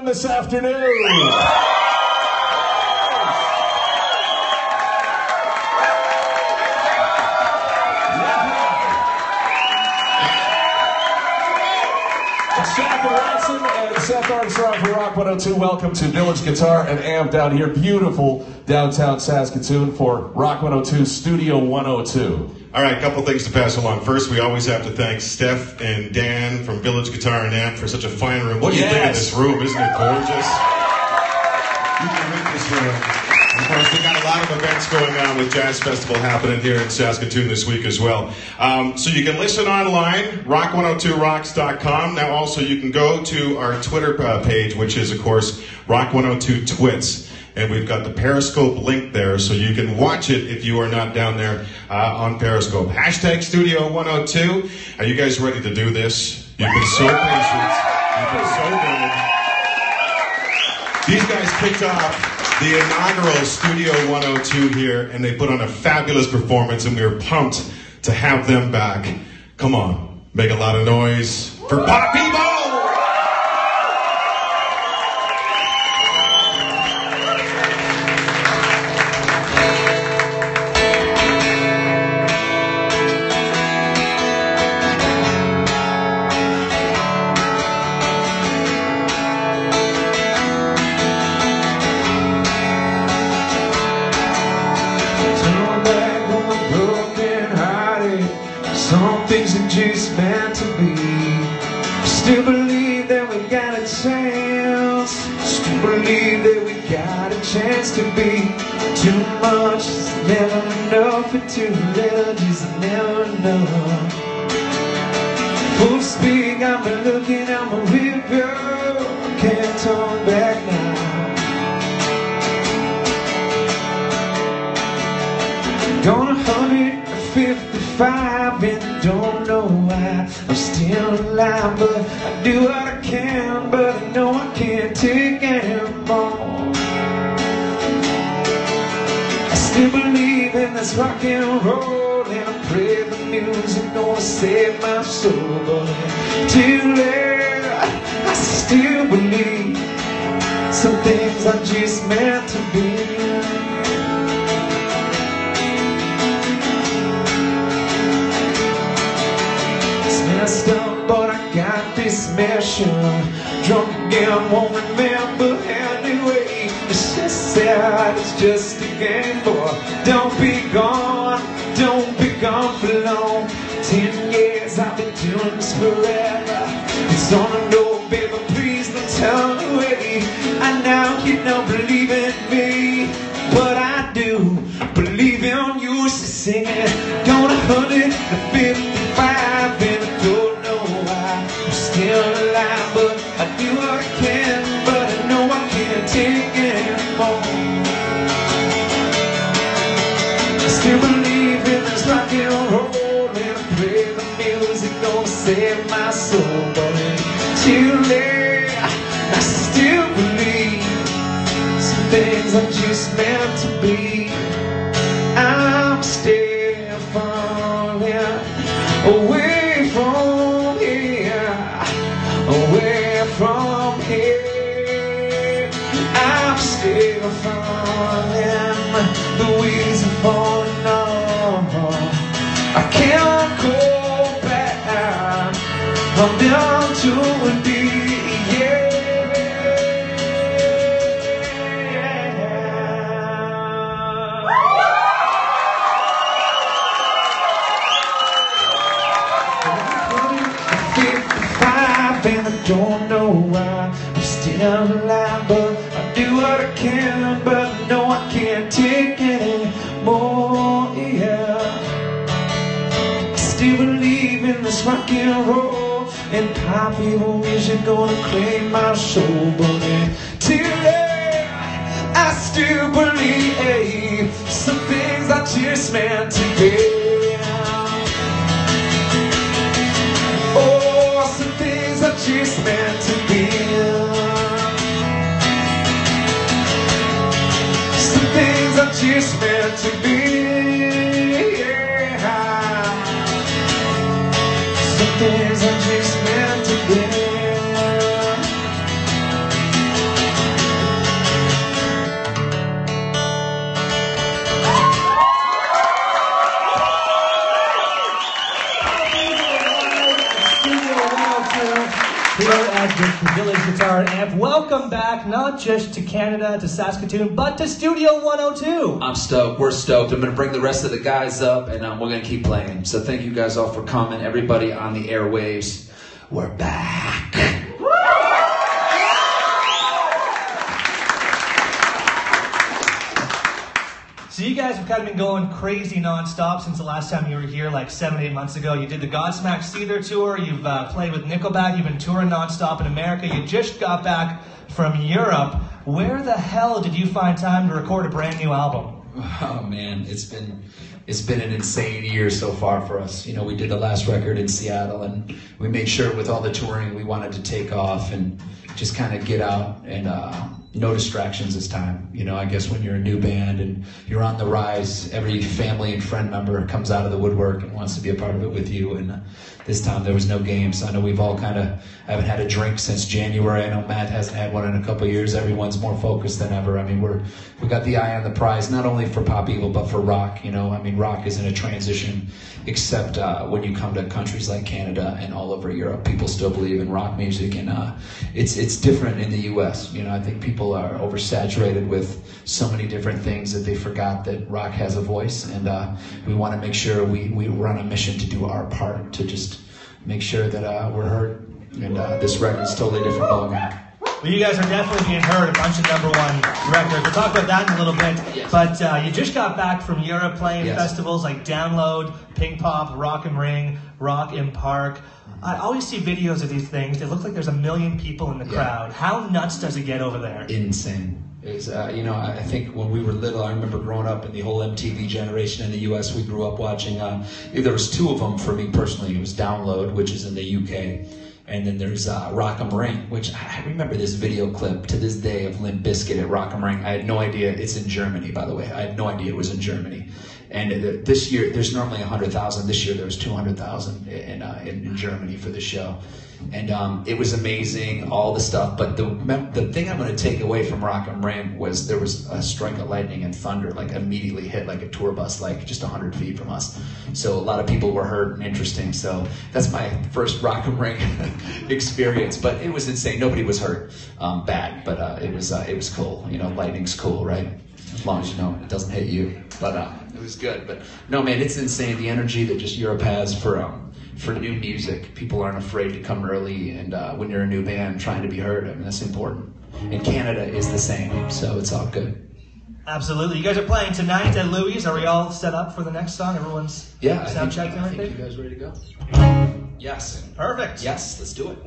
doing this afternoon? Seth Armstrong for Rock 102. Welcome to Village Guitar and Amp down here, beautiful downtown Saskatoon for Rock 102 Studio 102. All right, a couple things to pass along. First, we always have to thank Steph and Dan from Village Guitar and Amp for such a fine room. What do you think of this room? Isn't it gorgeous? You can rent this room. Of course, we've got a lot of events going on with Jazz Festival happening here in Saskatoon this week as well. So you can listen online, rock102rocks.com. Now also you can go to our Twitter page, which is, of course, Rock102 Twits. And we've got the Periscope link there, so you can watch it if you are not down there on Periscope. Hashtag Studio 102. Are you guys ready to do this? You've been so patient. You've been so good. These guys kicked off the inaugural Studio 102 here, and they put on a fabulous performance, and we were pumped to have them back. Come on, make a lot of noise for Pop People! Some things are just meant to be. Still believe that we got a chance. Still believe that we got a chance to be. Too much is never enough, and too little is never enough. Full speed, I'm looking out my river. Can't turn back now. Gonna 155 and don't know why I'm still alive, but I do what I can, but I know I can't take anymore. I still believe in this rock and roll, and I pray the music gonna save my soul, but until then, I still believe some things are just meant to be. But I got this mission. Drunk again, won't remember anyway. It's just sad, it's just a game, boy. Don't be gone for long. 10 years I've been doing this forever. It's on the road, baby, please don't turn away. I know you don't believe in me, but I do believe in you. She's singing, gonna 155 and I don't know why I'm still alive, but I do what I can, but I know I can't take anymore. I still believe in this rock and roll, and I pray the music gonna save my soul, but until then, I still believe some things are just meant to be. I'm still falling away from here, away from here. I'm still falling, the wheels are falling off. I can't go back, I'm down to a D, yeah. And I don't know why I'm still alive, but I do what I can, but I know I can't take any more, yeah. I still believe in this rock and roll, and pop people music gonna claim my soul, but until then, I still believe some things are just meant to be. Just meant to be. Some things are just meant to be. Yeah. Some things are just meant to be. Guitar and Amp. Welcome back, not just to Canada, to Saskatoon, but to Studio 102. I'm stoked. We're stoked. I'm going to bring the rest of the guys up, and we're going to keep playing. So thank you guys all for coming. Everybody on the airwaves, we're back. So you guys have kind of been going crazy non-stop since the last time you were here, like 7-8 months ago. You did the Godsmack Seether tour. You've played with Nickelback. You've been touring non-stop in America. You just got back from Europe. Where the hell did you find time to record a brand new album? Oh man, it's been an insane year so far for us. You know, we did the last record in Seattle, and we made sure with all the touring we wanted to take off and just kind of get out and no distractions this time. You know, I guess when you're a new band and you're on the rise, every family and friend member comes out of the woodwork and wants to be a part of it with you. And this time there was no games. I know we've all haven't had a drink since January. I know Matt hasn't had one in a couple of years. Everyone's more focused than ever. I mean, we got the eye on the prize, not only for pop evil, but for rock. You know, I mean, rock is in a transition, except when you come to countries like Canada and all over Europe, people still believe in rock music, and it's different in the U.S. You know, I think people are oversaturated with so many different things that they forgot that rock has a voice, and we want to make sure we run a mission to do our part to just make sure that we're heard, and this record's totally different ballgame. Well, you guys are definitely being heard, a bunch of #1 records. We'll talk about that in a little bit. Yes. But you just got back from Europe playing Yes. festivals like Download, Ping Pop, Rock and Ring, Rock in Park. I always see videos of these things. It looks like there's 1 million people in the crowd. How nuts does it get over there? Insane. Is you know, I think when we were little, I remember growing up in the whole MTV generation in the US. We grew up watching, there was 2 of them for me personally. It was Download, which is in the UK, and then there's Rock 'em Ring, which I remember this video clip to this day of Limp Bizkit at Rock 'em Ring. I had no idea. It's in Germany, by the way. I had no idea it was in Germany. And this year, there's normally 100,000. This year, there was 200,000 in Germany for the show. And it was amazing, all the stuff. But the thing I'm going to take away from Rock 'em Ring was there was a strike of lightning and thunder, like immediately hit like a tour bus, like just 100 feet from us. So a lot of people were hurt and interesting. So that's my first Rock 'em Ring experience. But it was insane. Nobody was hurt bad, but it was cool. You know, lightning's cool, right? As long as you know it doesn't hit you. But it was good. But no, man, it's insane, the energy that just Europe has for new music. People aren't afraid to come early, and when you're a new band trying to be heard, I mean, that's important. And Canada is the same, so it's all good. Absolutely. You guys are playing tonight at Louis. Are we all set up for the next song? Everyone's sound checked and everything? I think you guys ready to go? Yes. Perfect. Yes, let's do it.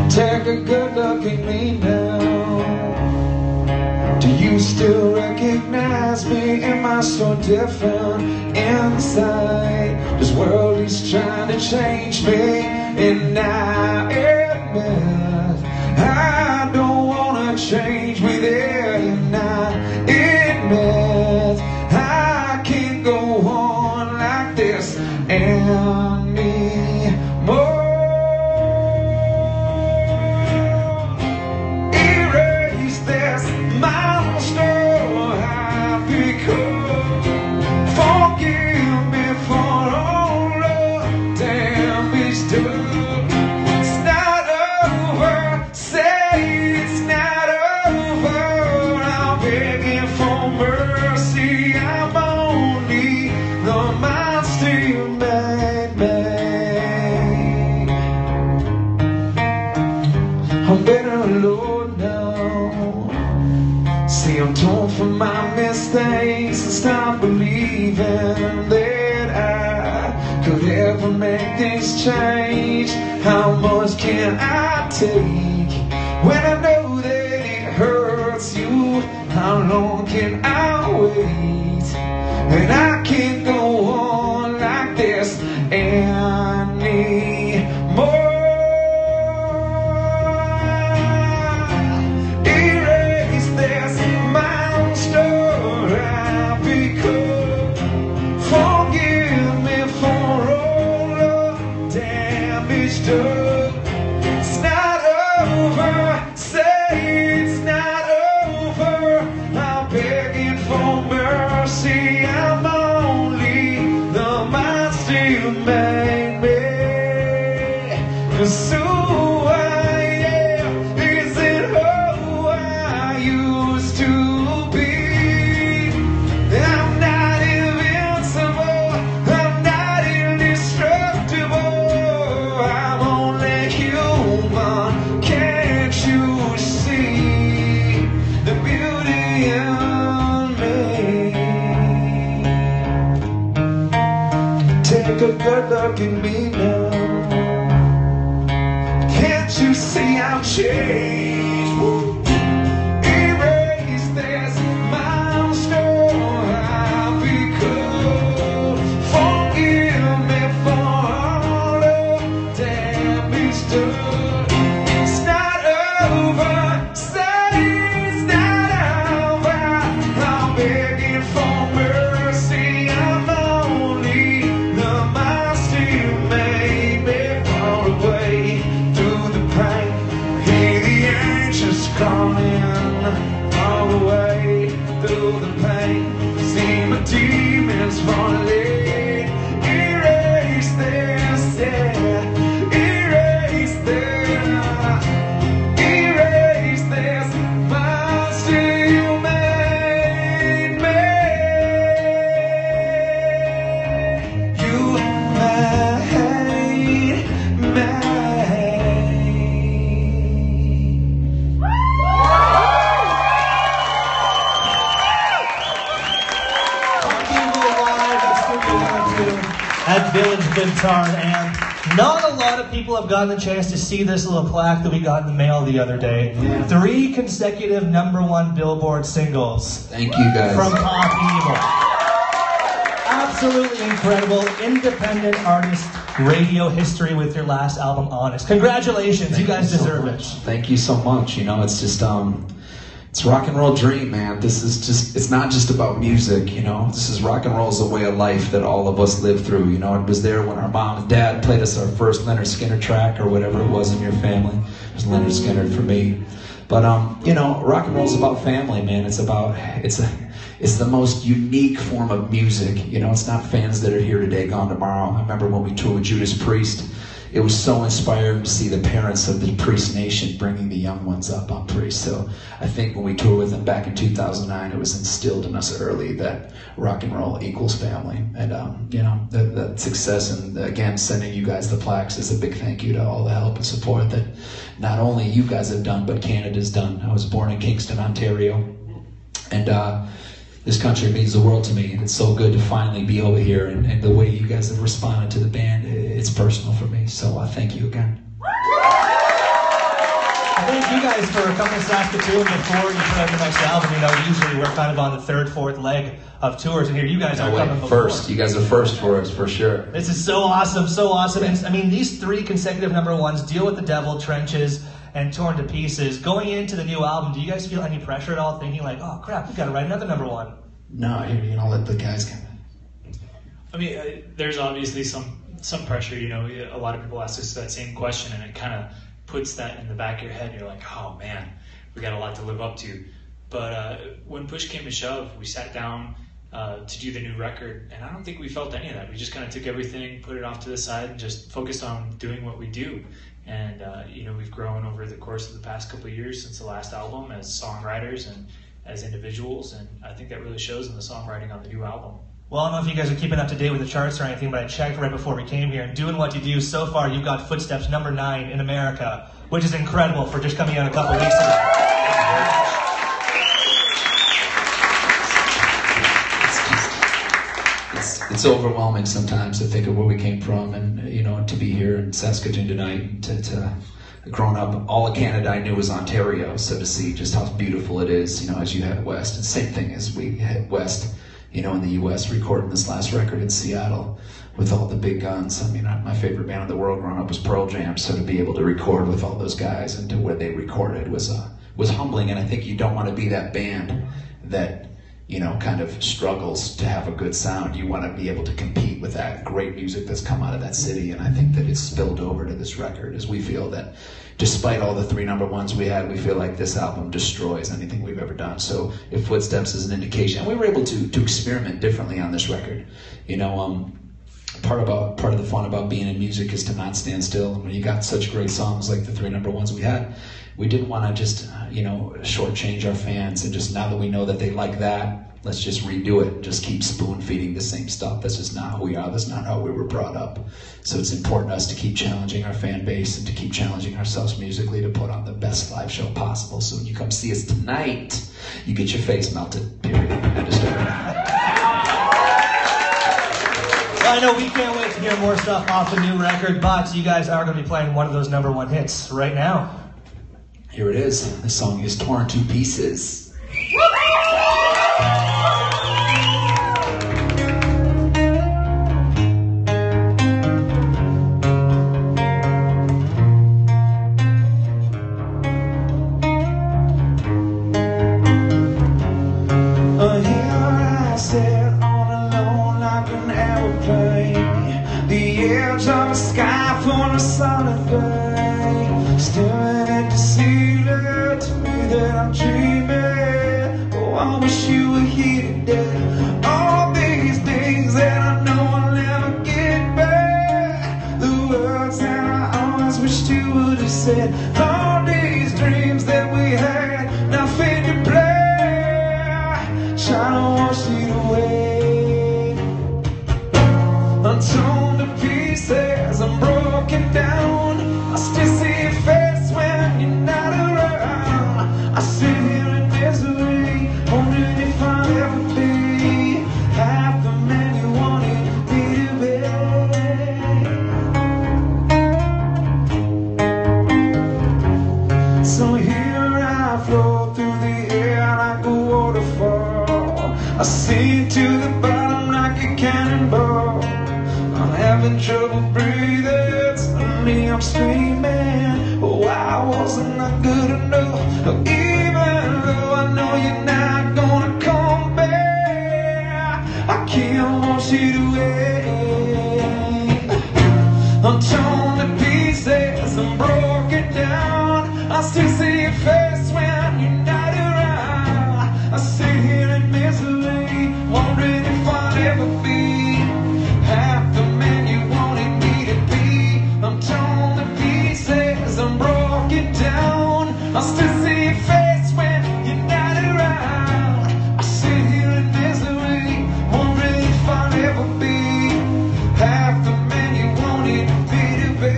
Take a good look at me now. Do you still recognize me? Am I so different inside? This world is trying to change me, and I admit I don't wanna change with it. And I admit I can't go on like this anymore. I'm better alone now. See, I'm torn from my mistakes and stop believing that I could ever make things change. How much can I take when I know that it hurts you? How long can I wait? And I can't go on like this anymore. It's not over, say good look at me now. Can't you see I'm changed? Woo. Erase this milestone I've become. Forgive me for all the damage done. It's not over, say it's not over. I'm begging for mercy. I'm only the master you made me fall away through the pain. Hear the angels calling all the way through the pain. See my demons falling. Erase this, yeah. Erase this. Erase this monster you made me. You made me. At Village Guitar, and not a lot of people have gotten the chance to see this little plaque that we got in the mail the other day. 3 consecutive #1 Billboard singles. Thank you guys. From Pop Evil. Absolutely incredible independent artist radio history with your last album, Honest. Congratulations, you guys deserve it. Thank you so much. You know, it's just it's rock and roll dream, man. This is just, it's not just about music, you know. This is rock and roll is a way of life that all of us live through, you know. It was there when our mom and dad played us our first Leonard Skinner track or whatever it was in your family. It was Leonard Skinner for me. But, you know, rock and roll is about family, man. It's the most unique form of music. You know, it's not fans that are here today, gone tomorrow. I remember when we toured with Judas Priest, it was so inspiring to see the parents of the Priest Nation bringing the young ones up on Priest. So I think when we toured with them back in 2009, it was instilled in us early that rock and roll equals family. And, you know, that success, and again, sending you guys the plaques is a big thank you to all the help and support that not only you guys have done, but Canada's done. I was born in Kingston, Ontario. And, this country means the world to me, and it's so good to finally be over here, and the way you guys have responded to the band, it's personal for me, so thank you again. Thank you guys for coming to Saskatoon before you put out the next album. You know, usually we're kind of on the 3rd, 4th leg of tours, and here you guys are coming before. First. You guys are first for us, for sure. This is so awesome, so awesome. And I mean, these 3 consecutive #1s, Deal with the Devil, Trenches, and Torn to Pieces. Going into the new album, do you guys feel any pressure at all, thinking like, oh crap, we've got to write another #1? No, you know, let the guys come in. I mean, there's obviously some pressure, you know. A lot of people ask us that same question, and it kind of puts that in the back of your head. You're like, oh man, we got a lot to live up to. But when push came to shove, we sat down to do the new record, and I don't think we felt any of that. We just kind of took everything, put it off to the side, and just focused on doing what we do. And you know, we've grown over the course of the past couple of years since the last album as songwriters and as individuals, and I think that really shows in the songwriting on the new album. Well, I don't know if you guys are keeping up to date with the charts or anything, but I checked right before we came here, and doing what you do, so far you've got Footsteps #9 in America, which is incredible for just coming out a couple of weeks ago. It's overwhelming sometimes to think of where we came from, and you know, to be here in Saskatoon tonight, to growing up, all of Canada I knew was Ontario, so to see just how beautiful it is, you know, as you head west. And same thing as we head west, you know, in the U.S., recording this last record in Seattle with all the big guns. I mean, my favorite band in the world growing up was Pearl Jam, so to be able to record with all those guys and to where they recorded was humbling. And I think you don't want to be that band that, you know, kind of struggles to have a good sound. You want to be able to compete with that great music that's come out of that city, and I think that it's spilled over to this record, as we feel that despite all the 3 #1s we had, we feel like this album destroys anything we've ever done. So if Footsteps is an indication, and we were able to experiment differently on this record. You know, part of the fun about being in music is to not stand still. And when you got such great songs like the 3 #1s we had, we didn't want to just, you know, shortchange our fans and just, now that we know that they like that, let's just redo it and just keep spoon feeding the same stuff. That's just not who we are. That's not how we were brought up. So it's important to us to keep challenging our fan base and to keep challenging ourselves musically to put on the best live show possible. So when you come see us tonight, you get your face melted, period. End of story. I know we can't wait to hear more stuff off the new record, but you guys are going to be playing one of those #1 hits right now. Here it is. The song is Torn to Pieces. Staring at the ceiling, to me that I'm dreaming. Oh, I wish you were here today. All these things that I know I'll never get back. The words that I always wished you would have said. All these dreams that we had now fade to black. Trying to wash it away. I'm torn to pieces, I'm broken down. I still see your face when you're not around. I sit here in misery, wondering if I'll ever be half the man you wanted me to be. So here I float through the air like a waterfall. I sink to the bottom like a cannonball. I'm having trouble breathing. Suddenly I'm screaming. Oh, I wasn't not good enough. Even though I know you're not gonna come back, I can't wash it away. I'm torn to pieces, I'm broken down. I still see your face when you're not around. I sit here in misery, wondering if I'll ever be half the man you wanted me to be. I'm torn to pieces, I'm broken down. I still see your face when you're not around. I sit here in misery, wondering if I'll ever be half the man you wanted me to be.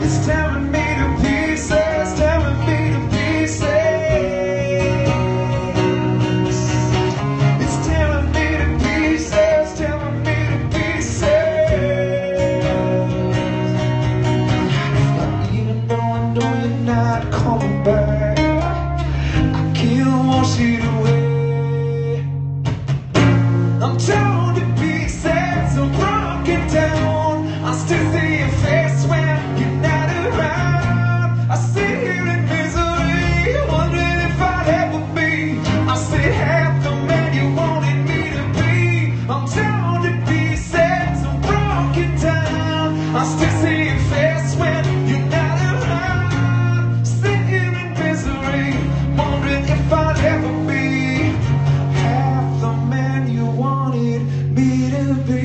It's tearing me to pieces, tearing me to pieces. I'm torn to pieces, I'm broken down. I still see your face when you're not around. I sit here in misery, wondering if I'd ever be. I sit half the man you wanted me to be. I'm torn to pieces, I'm broken down. I still see your face when you're not around. Sit here in misery, wondering if I'd ever be half the man you wanted me to be.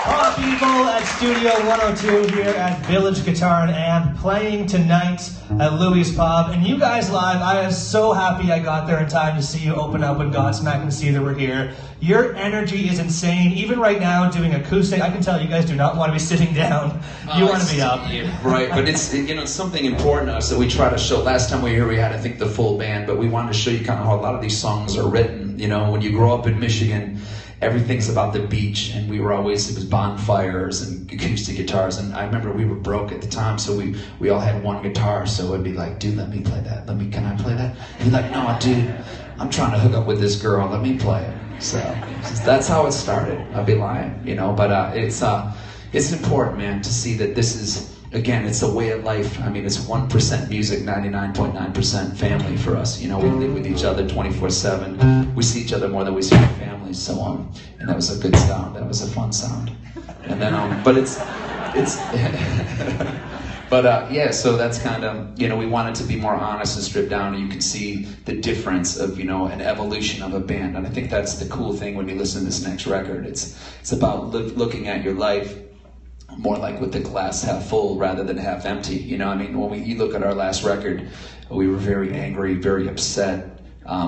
Our people at Studio 102 here at Village Guitar and Amp, playing tonight at Louis' Pub. And you guys live, I am so happy I got there in time to see you open up when Godsmack and Seether were here. Your energy is insane. Even right now, doing acoustic, I can tell you guys do not want to be sitting down. You want to be up. Yeah, right, but it's something important to us that we try to show. Last time we were here, we had, I think, the full band, but we wanted to show you kind of how a lot of these songs are written. You know, when you grow up in Michigan, everything's about the beach, and it was bonfires and acoustic guitars. And I remember we were broke at the time, so we all had one guitar. So it'd be like, dude, let me play that. Can I play that? He'd be like, no, dude, I'm trying to hook up with this girl. Let me play it. So that's how it started. I'd be lying, but it's important, man, to see that this is, again, it's a way of life. I mean, it's 1% music, 99.9% family for us. We live with each other 24/7. We see each other more than we see our families. So and that was a good sound. That was a fun sound. And then but it's but yeah. So that's kind of we wanted to be more honest and stripped down. And you can see the difference of an evolution of a band. And I think that's the cool thing when you listen to this next record. It's about looking at your life more like with the glass half full rather than half empty. I mean, when you look at our last record, we were very angry, very upset,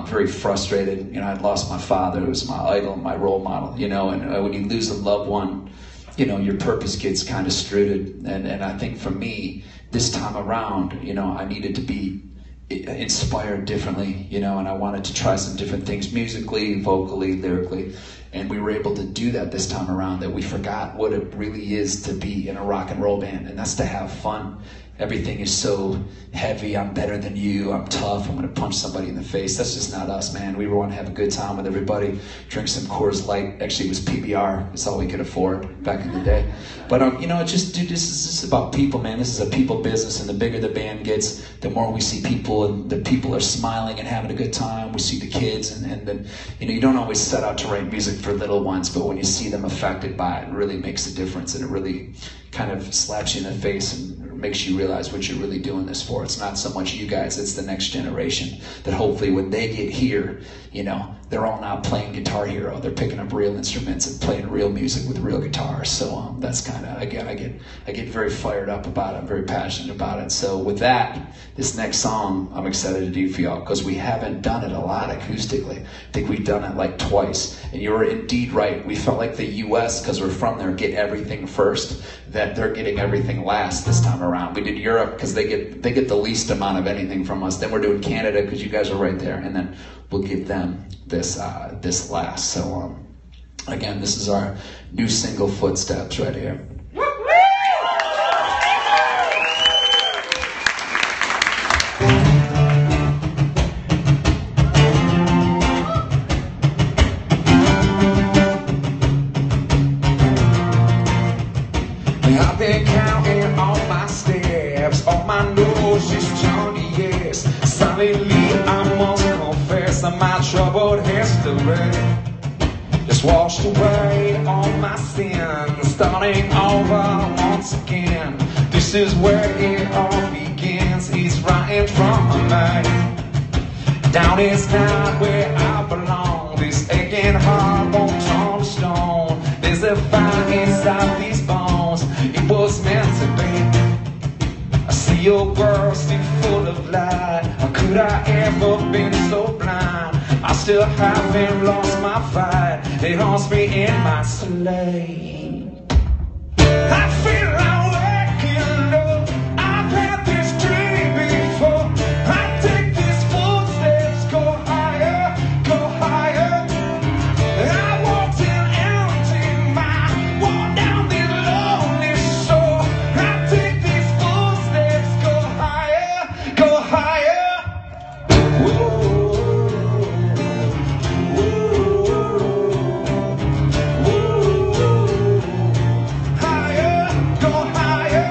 very frustrated. I'd lost my father, who was my idol, my role model, and when you lose a loved one, you know, your purpose gets kind of strutted. And I think for me, this time around, you know, I needed to be inspired differently, you know, and I wanted to try some different things musically, vocally, lyrically. And we were able to do that this time around, that we forgot what it really is to be in a rock and roll band, and that's to have fun. Everything is so heavy. I'm better than you. I'm tough. I'm going to punch somebody in the face. That's just not us, man. We want to have a good time with everybody. Drink some Coors Light. Actually, it was PBR. It's all we could afford back in the day. But, you know, just, dude, this is just about people, man. This is a people business, and the bigger the band gets, the more we see people, and the people are smiling and having a good time. We see the kids, and then, you know, you don't always set out to write music for little ones, but when you see them affected by it, it really makes a difference, and it really kind of slaps you in the face and makes you realize what you're really doing this for. It's not so much you guys, it's the next generation that hopefully when they get here, you know, they're all now playing Guitar Hero. They're picking up real instruments and playing real music with real guitars. So that's kind of, again, I get very fired up about it. I'm very passionate about it. So with that, this next song I'm excited to do for y'all, because we haven't done it a lot acoustically. I think we've done it like twice. And you were indeed right. We felt like the US, because we're from there, get everything first, that they're getting everything last this time around. We did Europe because they get the least amount of anything from us. Then we're doing Canada because you guys are right there, and then we'll give them this last. So again, this is our new single, Footsteps, right here. I've been counting all my steps, all my nose just turned to yes. Silently I must confess that my troubled history just washed away all my sins, starting over once again. This is where it all begins. It's right in front of me. Down is not where I belong. This aching heart won't turn to stone. There's a fire inside these bones. It was meant to be. I see your world still full of light. How could I ever been so blind? I still haven't lost my fight. It haunts me in my sleigh. I feel like waking up. I've had this dream before. I take these footsteps, go higher, go higher. I walked in empty mind, walk down this lonely shore. I take these footsteps, go higher, go higher. Whoa, higher, go higher.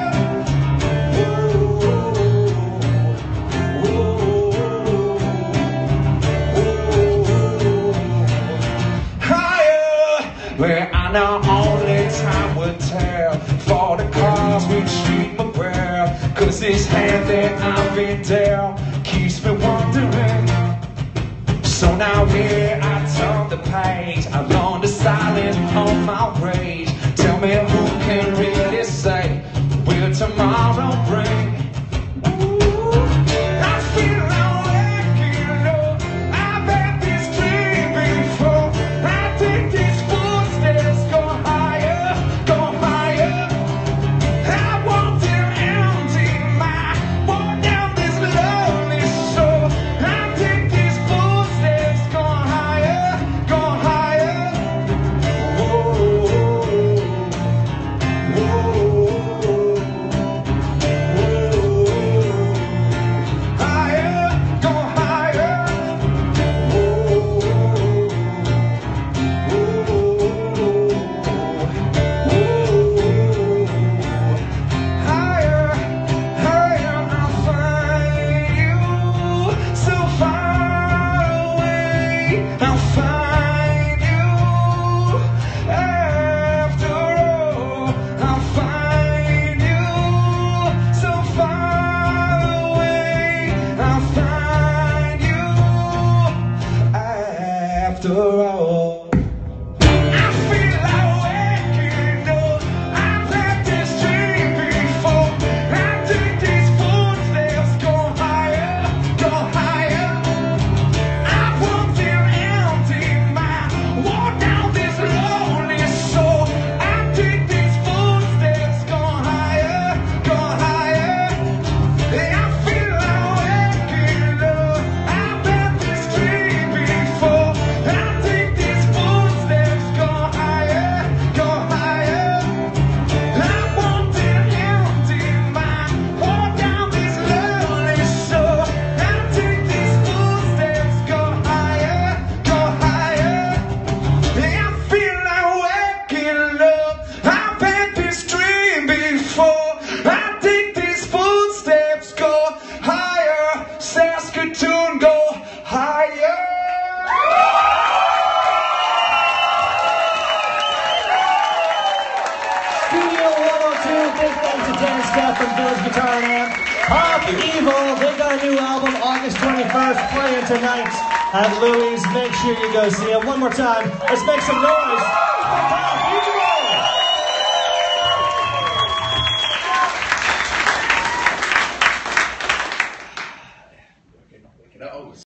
Higher, where I know only time will tell. For the cause we treat my breath. Cause this hand that I've been dealt keeps me wondering. So now here I turn the page. I learned the silence on my rage. Tell me who can really say will tomorrow bring? Ooh, I feel like waking up. I've had this dream before. I take these footsteps, go higher, go higher. I walked in empty mind, walk down this lonely shore. I take these footsteps, go higher, go higher. Whoa, whoa, whoa. Higher, go higher. Whoa, higher, higher, I'll find you so far away. I'll find you after all. I'll find you so far away. I'll find you after all. I feel like waking up. I've had this dream before. I take these footsteps, go higher, go higher. I walked in empty mind, walk down this lonely shore. I take these from Village Guitar and Amp. Pop Evil, they got a new album August 21st, playing tonight at Louis. Make sure you go see it. One more time, let's make some noise